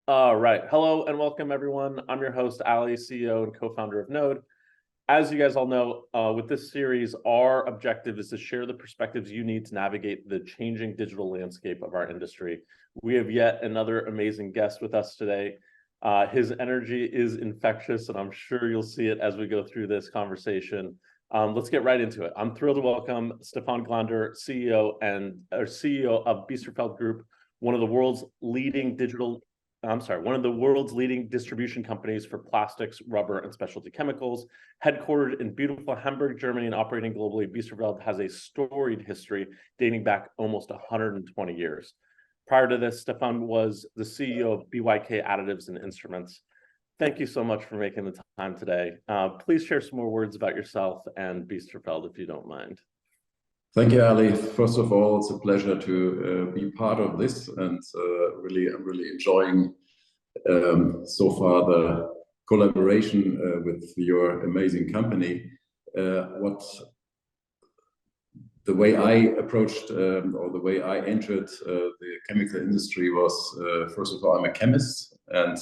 All right. Hello and welcome, everyone. I'm your host, Ali, CEO and co-founder of Knowde. As you guys all know, with this series, our objective is to share the perspectives you need to navigate the changing digital landscape of our industry. We have yet another amazing guest with us today. His energy is infectious, and I'm sure you'll see it as we go through this conversation. Let's get right into it. I'm thrilled to welcome Stephan Glander, CEO of Biesterfeld Group, one of the world's leading distribution companies for plastics, rubber, and specialty chemicals. Headquartered in beautiful Hamburg, Germany, and operating globally, Biesterfeld has a storied history dating back almost 120 years. Prior to this, Stephan was the CEO of BYK Additives and Instruments. Thank you so much for making the time today. Please share some more words about yourself and Biesterfeld, if you don't mind. Thank you, Ali. First of all, it's a pleasure to be part of this, and I'm really enjoying so far the collaboration with your amazing company. The way I approached or the way I entered the chemical industry was, first of all, I'm a chemist, and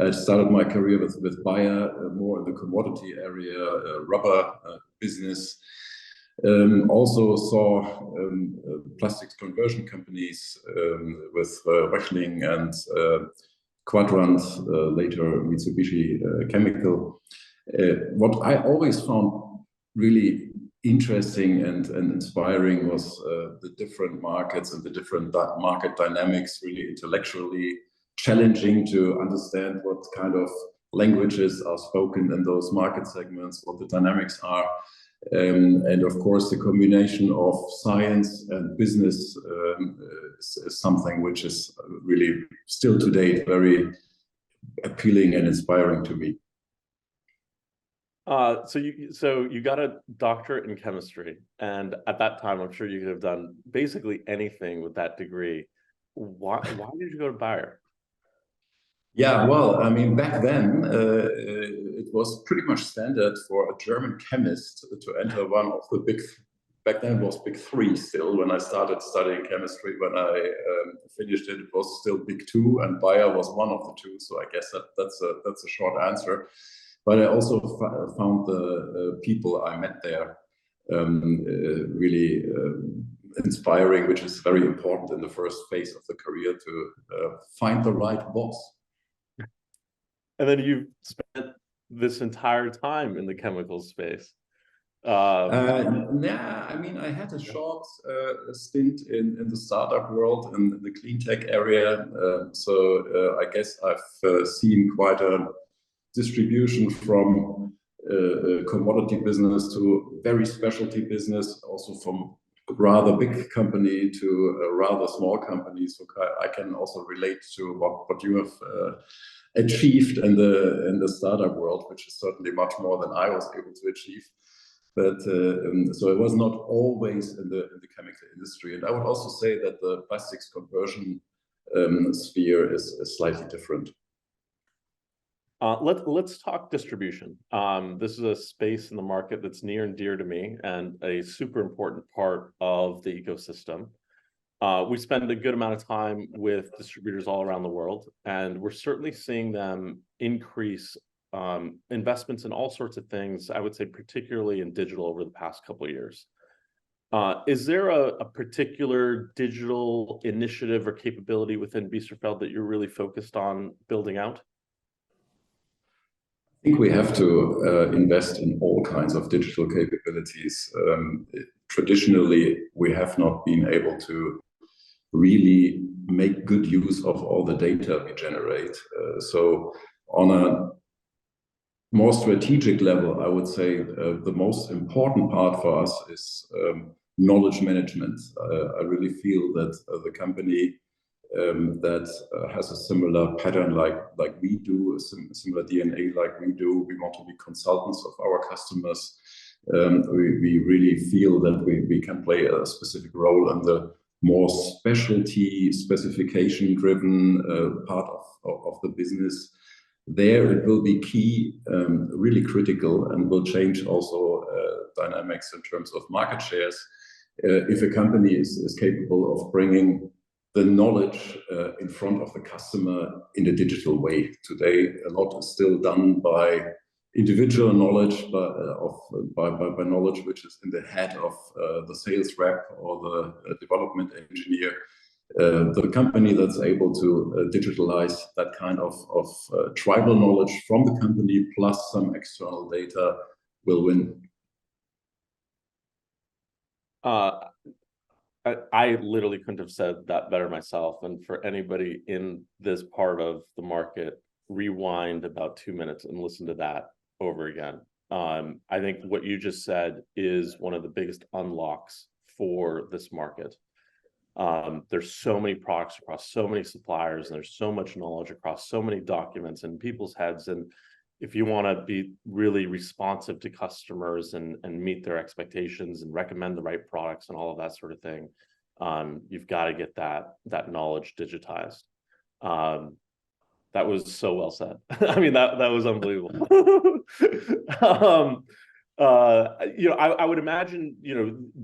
I started my career with Bayer, more in the commodity area, rubber business. Also saw plastics conversion companies with Röchling and Quadrant, later Mitsubishi Chemical. What I always found really interesting and inspiring was the different markets and the different market dynamics, really intellectually challenging to understand what kind of languages are spoken in those market segments, what the dynamics are. And of course, the combination of science and business is something which is really still today very appealing and inspiring to me. So you got a doctorate in chemistry, and at that time, I'm sure you could have done basically anything with that degree. Why did you go to Bayer? Yeah, well, I mean, back then, it was pretty much standard for a German chemist to enter one of the back then it was big three still. When I started studying chemistry, when I finished it, it was still big two, and Bayer was one of the two. So I guess that's a short answer. But I also found the people I met there really inspiring, which is very important in the first phase of the career to find the right boss. And then you spent this entire time in the chemical space. Yeah, I mean, I had a short stint in the startup world in the clean tech area. So I guess I've seen quite a distribution from commodity business to very specialty business, also from a rather big company to a rather small company. So I can also relate to what you have achieved in the startup world, which is certainly much more than I was able to achieve. But so it was not always in the chemical industry. And I would also say that the plastics conversion sphere is slightly different. Let's talk distribution. This is a space in the market that's near and dear to me and a super important part of the ecosystem. We spend a good amount of time with distributors all around the world, and we're certainly seeing them increase investments in all sorts of things, I would say particularly in digital over the past couple of years. Is there a particular digital initiative or capability within Biesterfeld that you're really focused on building out? I think we have to invest in all kinds of digital capabilities. Traditionally, we have not been able to really make good use of all the data we generate. So on a more strategic level, I would say the most important part for us is knowledge management. I really feel that the company that has a similar pattern like we do, a similar DNA like we do, we want to be consultants of our customers. We really feel that we can play a specific role in the more specialty, specification-driven part of the business. There it will be key, really critical, and will change also dynamics in terms of market shares. If a company is capable of bringing the knowledge in front of the customer in a digital way. Today, a lot is still done by individual knowledge, by knowledge which is in the head of the sales rep or the development engineer. The company that's able to digitalize that kind of tribal knowledge from the company plus some external data will win. I literally couldn't have said that better myself. And for anybody in this part of the market, rewind about 2 minutes and listen to that over again. I think what you just said is one of the biggest unlocks for this market. There's so many products across so many suppliers, and there's so much knowledge across so many documents in people's heads. And if you want to be really responsive to customers and meet their expectations and recommend the right products and all of that sort of thing, you've got to get that knowledge digitized. That was so well said. I mean, that was unbelievable. I would imagine,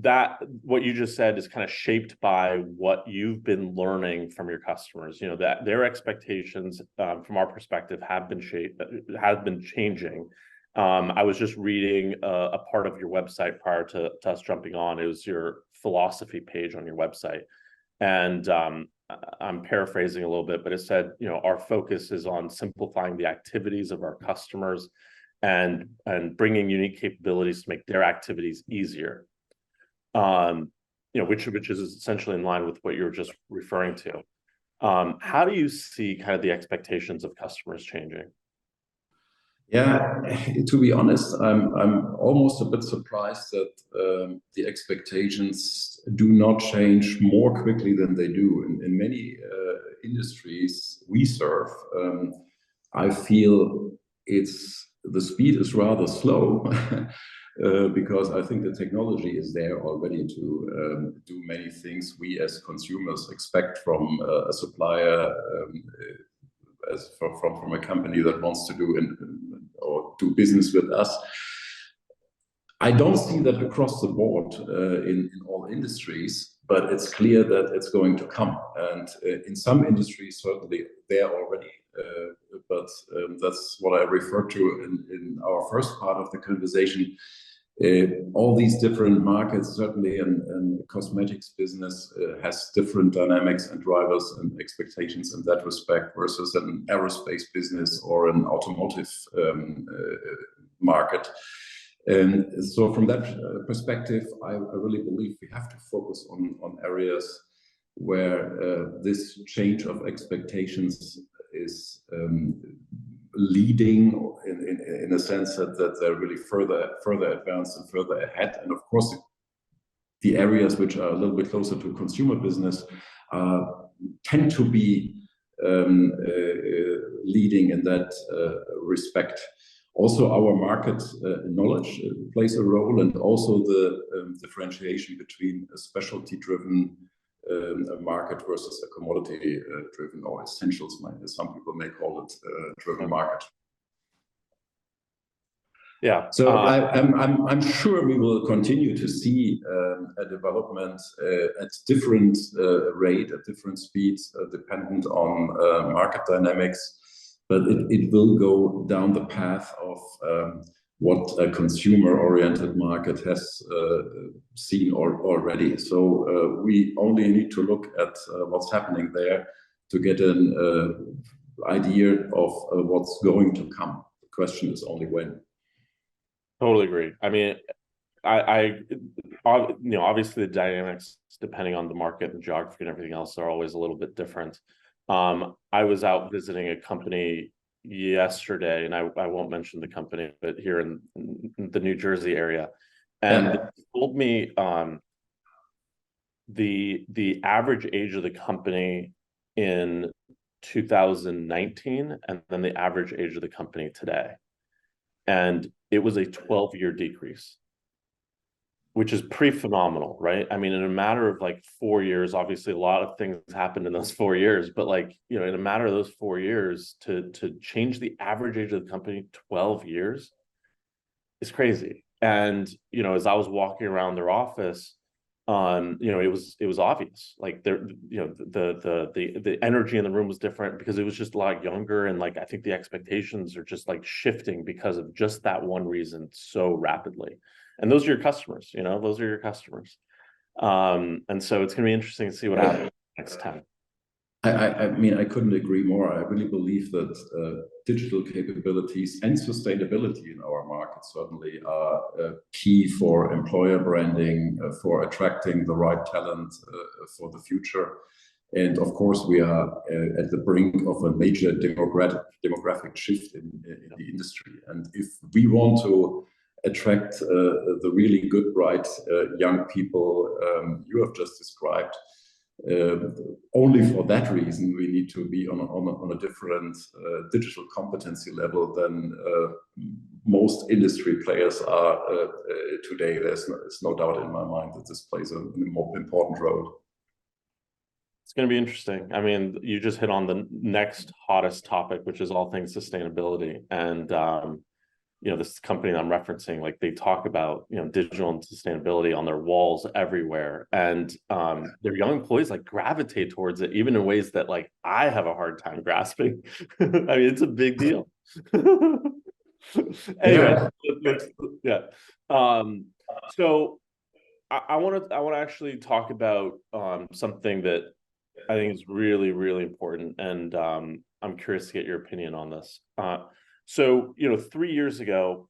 that what you just said is kind of shaped by what you've been learning from your customers, that their expectations, from our perspective, have been changing. I was just reading a part of your website prior to us jumping on. It was your philosophy page on your website. And I'm paraphrasing a little bit, but it said, our focus is on simplifying the activities of our customers and bringing unique capabilities to make their activities easier. Which is essentially in line with what you were just referring to. How do you see kind of the expectations of customers changing? Yeah, to be honest, I'm almost a bit surprised that the expectations do not change more quickly than they do. In many industries we serve, I feel the speed is rather slow because I think the technology is there already to do many things we as consumers expect from a supplier, from a company that wants to do business with us. I don't see that across the board in all industries, but it's clear that it's going to come. And in some industries, certainly they're already. But that's what I referred to in our first part of the conversation. All these different markets, certainly in cosmetics business, has different dynamics and drivers and expectations in that respect versus an aerospace business or an automotive market. And so from that perspective, I really believe we have to focus on areas where this change of expectations is leading in a sense that they're really further advanced and further ahead. And of course, the areas which are a little bit closer to consumer business tend to be leading in that respect. Also, our market knowledge plays a role, and also the differentiation between a specialty-driven market versus a commodity-driven or essentials, some people may call it, driven market. Yeah. So I'm sure we will continue to see a development at different rate, at different speeds, dependent on market dynamics. But it will go down the path of what a consumer-oriented market has seen already. So we only need to look at what's happening there to get an idea of what's going to come. The question is only when. Totally agree. I mean, obviously the dynamics, depending on the market and geography and everything else, are always a little bit different. I was out visiting a company yesterday, and I won't mention the company, but here in the New Jersey area, and they told me the average age of the company in 2019 and then the average age of the company today, and it was a 12-year decrease, which is pretty phenomenal, right? I mean, in a matter of like 4 years, obviously a lot of things happened in those 4 years, but in a matter of those 4 years to change the average age of the company 12 years is crazy. And, as I was walking around their office, it was obvious, like there, the energy in the room was different because it was just a lot younger, and like I think the expectations are just like shifting because of just that one reason so rapidly. And those are your customers, those are your customers. And so it's going to be interesting to see what happens next time. I mean, I couldn't agree more. I really believe that digital capabilities and sustainability in our market certainly are key for employer branding, for attracting the right talent for the future. And of course, we are at the brink of a major demographic shift in the industry. And if we want to attract the really good, bright young people you have just described, only for that reason we need to be on a different digital competency level than most industry players are today. There's no doubt in my mind that this plays a more important role. It's going to be interesting. I mean, you just hit on the next hottest topic, which is all things sustainability. And this company I'm referencing, like they talk about, digital and sustainability on their walls everywhere. And their young employees like gravitate towards it, even in ways that like I have a hard time grasping. I mean, it's a big deal. Anyway, yeah. So I want to actually talk about something that I think is really, really important. And I'm curious to get your opinion on this. So, 3 years ago,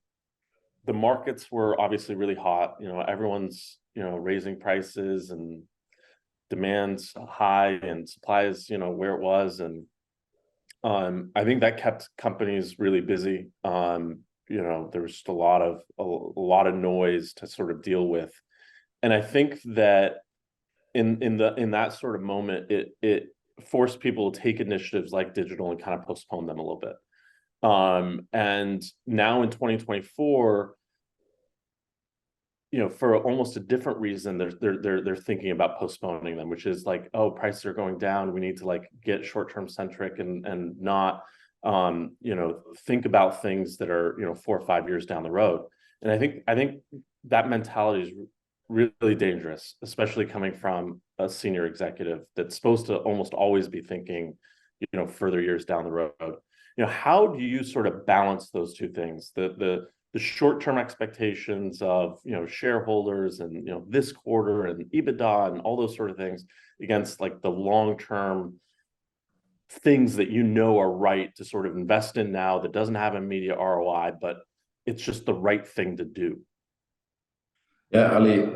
the markets were obviously really hot. Everyone's, raising prices, and demand's high and supply is, where it was. And I think that kept companies really busy. There was just a lot of noise to sort of deal with. And I think that in that sort of moment, it forced people to take initiatives like digital and kind of postpone them a little bit. And now in 2024, for almost a different reason, they're thinking about postponing them, which is like, oh, prices are going down. We need to like get short-term centric and not, think about things that are, 4 or 5 years down the road. And I think that mentality is really dangerous, especially coming from a senior executive that's supposed to almost always be thinking, further years down the road. How do you sort of balance those two things, the short-term expectations of shareholders and this quarter and EBITDA and all those sort of things against like the long-term things that are right to sort of invest in now that doesn't have immediate ROI, but it's just the right thing to do? Yeah, Ali,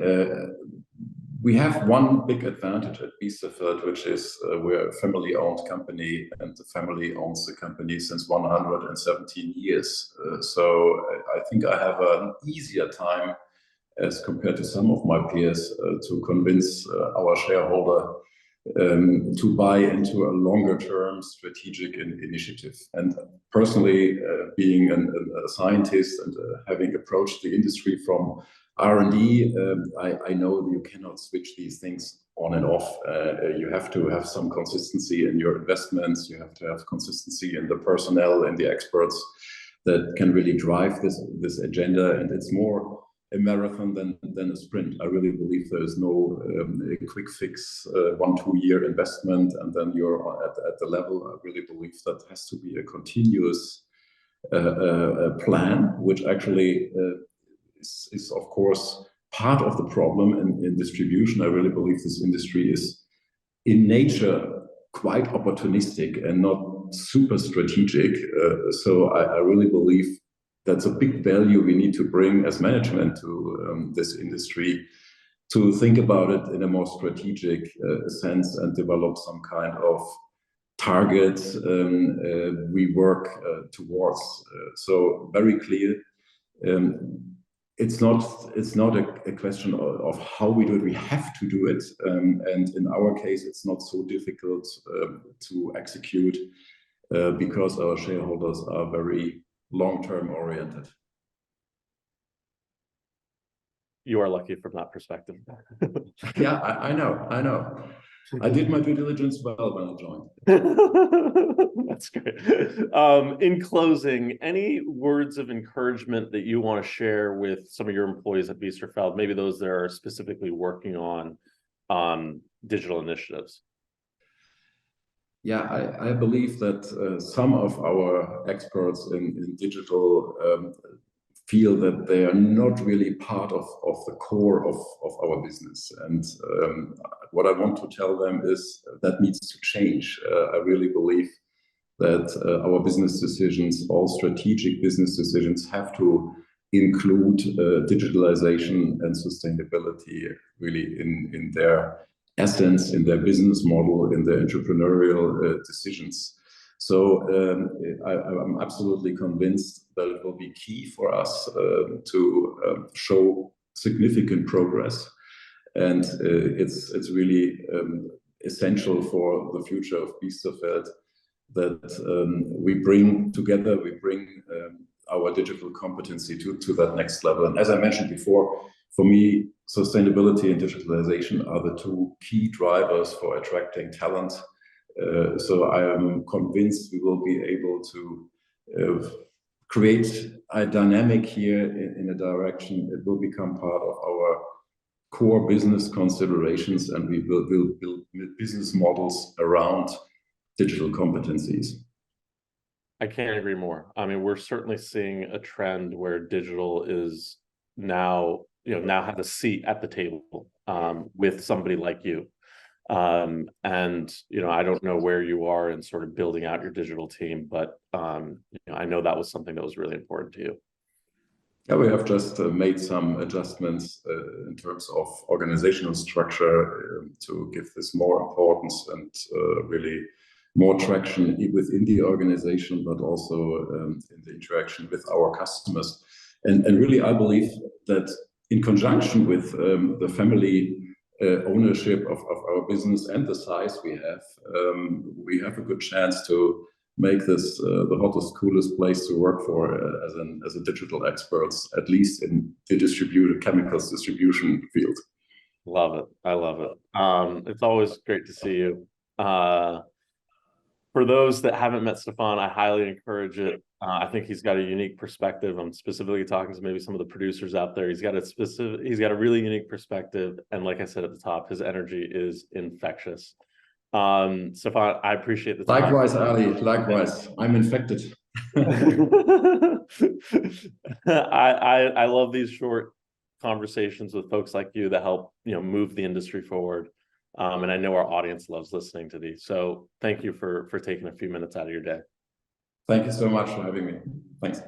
we have one big advantage at Biesterfeld, which is we're a family-owned company, and the family owns the company since 117 years. So I think I have an easier time as compared to some of my peers to convince our shareholder to buy into a longer-term strategic initiative. And personally, being a scientist and having approached the industry from R&D, I know you cannot switch these things on and off. You have to have some consistency in your investments. You have to have consistency in the personnel and the experts that can really drive this agenda. And it's more a marathon than a sprint. I really believe there is no quick fix, 1-2 year investment, and then you're at the level. I really believe that has to be a continuous plan, which actually is of course part of the problem in distribution. I really believe this industry is in nature quite opportunistic and not super strategic. So I really believe that's a big value we need to bring as management to this industry, to think about it in a more strategic sense and develop some kind of target we work towards. So very clear. It's not a question of how we do it. We have to do it, and in our case, it's not so difficult to execute because our shareholders are very long-term oriented. You are lucky from that perspective. Yeah, I know. I did my due diligence well when I joined. That's great. In closing, any words of encouragement that you want to share with some of your employees at Biesterfeld, maybe those that are specifically working on digital initiatives? Yeah, I believe that some of our experts in digital feel that they are not really part of the core of our business. And what I want to tell them is that needs to change. I really believe that our business decisions, all strategic business decisions, have to include digitalization and sustainability really in their essence, in their business model, in their entrepreneurial decisions. So I'm absolutely convinced that it will be key for us to show significant progress, and it's really essential for the future of Biesterfeld that we bring our digital competency to that next level. And as I mentioned before, for me, sustainability and digitalization are the two key drivers for attracting talent. So I am convinced we will be able to create a dynamic here in a direction. It will become part of our core business considerations, and we will build business models around digital competencies. I can't agree more. I mean, we're certainly seeing a trend where digital is now have a seat at the table with somebody like you. And I don't know where you are in sort of building out your digital team, but I know that was something that was really important to you. Yeah, we have just made some adjustments in terms of organizational structure to give this more importance and really more traction within the organization, but also in the interaction with our customers. And really, I believe that in conjunction with the family ownership of our business and the size we have a good chance to make this the hottest, coolest place to work for as a digital expert, at least in the distributed chemicals distribution field. Love it. I love it. It's always great to see you. For those that haven't met Stephan, I highly encourage it. I think he's got a unique perspective. I'm specifically talking to maybe some of the producers out there. He's got a really unique perspective. And like I said at the top, his energy is infectious. Stephan, I appreciate the time. Likewise, Ali, likewise. I'm infected. I love these short conversations with folks like you that help, move the industry forward. And I know our audience loves listening to these. So thank you for taking a few minutes out of your day. Thank you so much for having me. Thanks.